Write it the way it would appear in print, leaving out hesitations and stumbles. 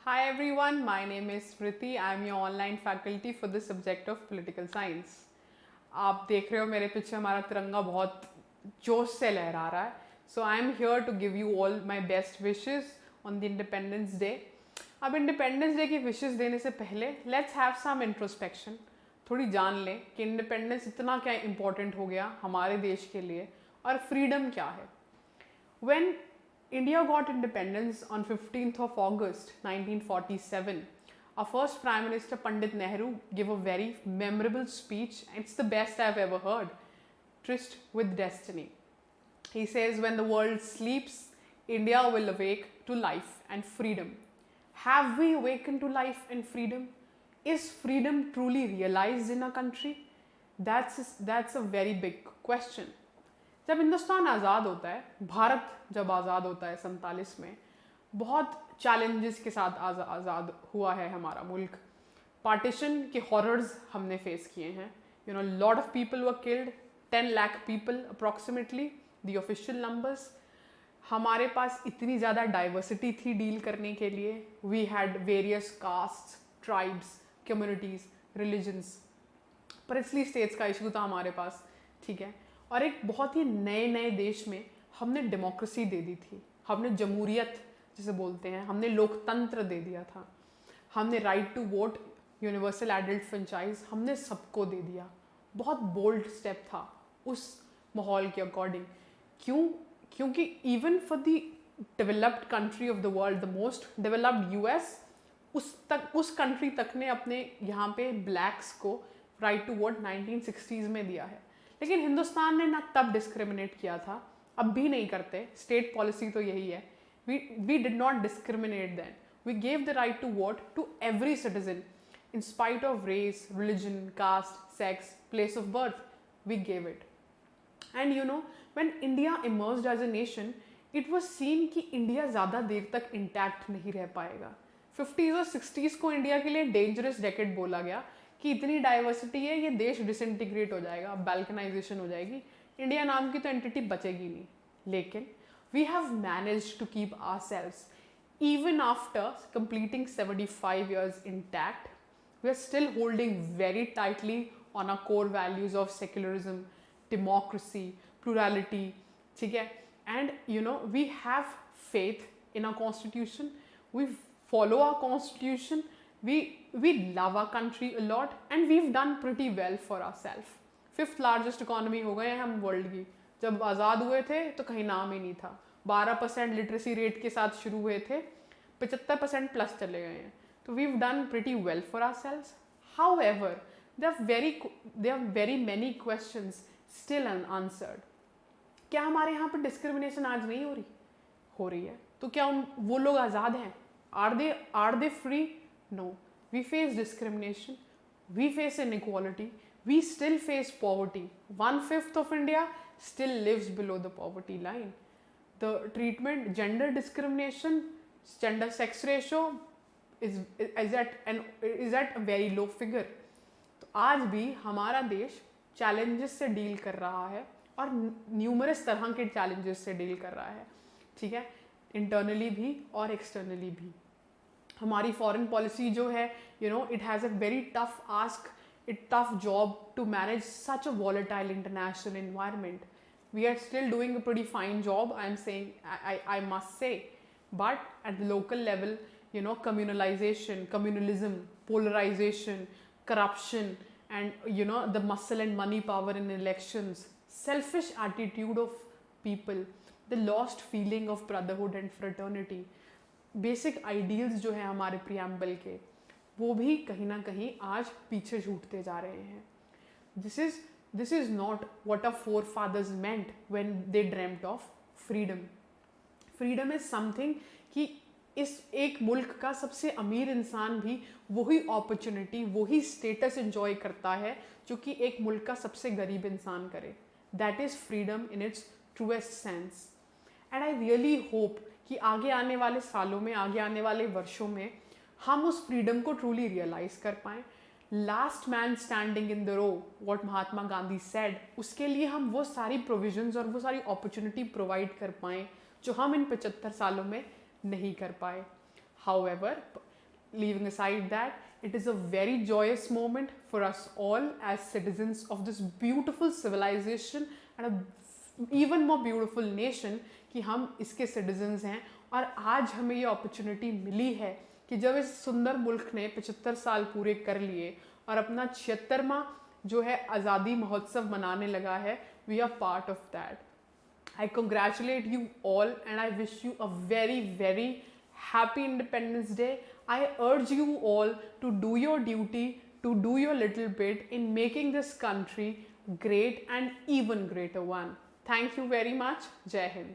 Hi everyone, my name is Smriti. I am your online faculty for the subject of political science. आप देख रहे हो मेरे पीछे हमारा तिरंगा बहुत जोश से लहरा रहा है. So I am here to give you all my best wishes on the Independence Day. अब इंडिपेंडेंस डे की विशेस देने से पहले लेट्स हैव सम इंट्रोस्पेक्शन. थोड़ी जान लें कि इंडिपेंडेंस इतना क्या इम्पोर्टेंट हो गया हमारे देश के लिए और फ्रीडम क्या है. When India got independence on 15th of August 1947, our first Prime Minister Pandit Nehru gave a very memorable speech. It's the best I've ever heard. Tryst with Destiny. He says, when the world sleeps, India will awake to life and freedom. Have we awakened to life and freedom? Is freedom truly realized in our country? That's a very big question. जब हिंदुस्तान आज़ाद होता है, भारत जब आज़ाद होता है 47 में, बहुत challenges के साथ आज़ाद हुआ है हमारा मुल्क. पार्टीशन के हॉरर्स हमने फेस किए हैं. Lot of people were killed, 10 lakh people approximately the official numbers. हमारे पास इतनी ज़्यादा डाइवर्सिटी थी डील करने के लिए. We had various castes, tribes, communities, religions. Princely states का इशू था हमारे पास, ठीक है. और एक बहुत ही नए नए देश में हमने डेमोक्रेसी दे दी थी, हमने जमहूरियत जिसे बोलते हैं, हमने लोकतंत्र दे दिया था, हमने right to vote, universal adult franchise हमने सबको दे दिया. बहुत बोल्ड स्टेप था उस माहौल के अकॉर्डिंग. क्योंकि even for the developed country of the world, the most developed US, उस कंट्री तक ने अपने यहाँ पे ब्लैक्स को राइट टू वोट 1960s में दिया है. लेकिन हिंदुस्तान ने ना तब डिस्क्रिमिनेट किया था, अब भी नहीं करते. स्टेट पॉलिसी तो यही है. We did not discriminate then. We gave the right to vote to every citizen in spite of race, religion, caste, sex, place of birth. We gave it. And when India emerged as a nation, it was seen कि India ज़्यादा देर तक intact नहीं रह पाएगा. 50s और 60s को India के लिए डेंजरस डेकेड बोला गया कि इतनी डाइवर्सिटी है, ये देश डिसइंटीग्रेट हो जाएगा, बैल्कनाइजेशन हो जाएगी, इंडिया नाम की तो एंटिटी बचेगी नहीं. लेकिन we have managed to keep ourselves even after completing 75 years intact. We are still holding very tightly on our core values of secularism, democracy, plurality, ठीक है. And we have faith in our constitution. We follow our constitution. We love our country a lot and we've done pretty well for ourselves. 5th largest economy हो गए हैं हम world की. जब आज़ाद हुए थे तो कहीं नाम ही नहीं था. 12% लिटरेसी रेट के साथ शुरू हुए थे, 75% प्लस चले गए हैं. तो we've done pretty well for ourselves. However, there are very many questions still unanswered. क्या हमारे यहाँ पर डिस्क्रिमिनेशन आज नहीं हो रही है? तो क्या वो लोग आज़ाद हैं? Are they free? No, we face discrimination, we face inequality, we still face poverty. 1/5 of India still lives below the poverty line. The treatment, gender discrimination, gender sex ratio is at a very low figure. तो आज भी हमारा देश challenges से deal कर रहा है और न्यूमरस तरह के चैलेंजेस से डील कर रहा है, ठीक है, इंटरनली भी और एक्सटर्नली भी. हमारी फॉरेन पॉलिसी जो है, it has a very tough ask, tough job to manage such a volatile international environment. We are still doing a pretty fine job, I must say. But at the local level, communalism, polarization, corruption, and the muscle and money power in elections, selfish attitude of people, the lost feeling of brotherhood and fraternity, basic ideals जो है हमारे preamble के, वो भी कहीं ना कहीं आज पीछे छूटते जा रहे हैं. This is not what our forefathers meant when they dreamed of freedom. Freedom is something कि इस एक मुल्क का सबसे अमीर इंसान भी वही अपॉर्चुनिटी, वही स्टेटस एंजॉय करता है जो कि एक मुल्क का सबसे गरीब इंसान करे. That is freedom in its truest sense. And I really hope कि आगे आने वाले सालों में, आगे आने वाले वर्षों में हम उस फ्रीडम को ट्रूली रियलाइज कर पाएँ. Last man standing in the row, what Mahatma Gandhi said, उसके लिए हम वो सारी प्रोविजंस और वो सारी अपॉर्चुनिटी प्रोवाइड कर पाएँ जो हम इन 75 सालों में नहीं कर पाए. However, leaving aside that, it is a very joyous moment for us all as citizens of this beautiful civilization and a even more beautiful nation कि हम इसके citizens हैं और आज हमें ये opportunity मिली है कि जब इस सुंदर मुल्क ने 75 साल पूरे कर लिए और अपना 76वां जो है आज़ादी महोत्सव मनाने लगा है, we are part of that. I congratulate you all and I wish you a very, very happy Independence Day. I urge you all to do your duty, to do your little bit in making this country great and even greater one. Thank you very much. Jai Hind.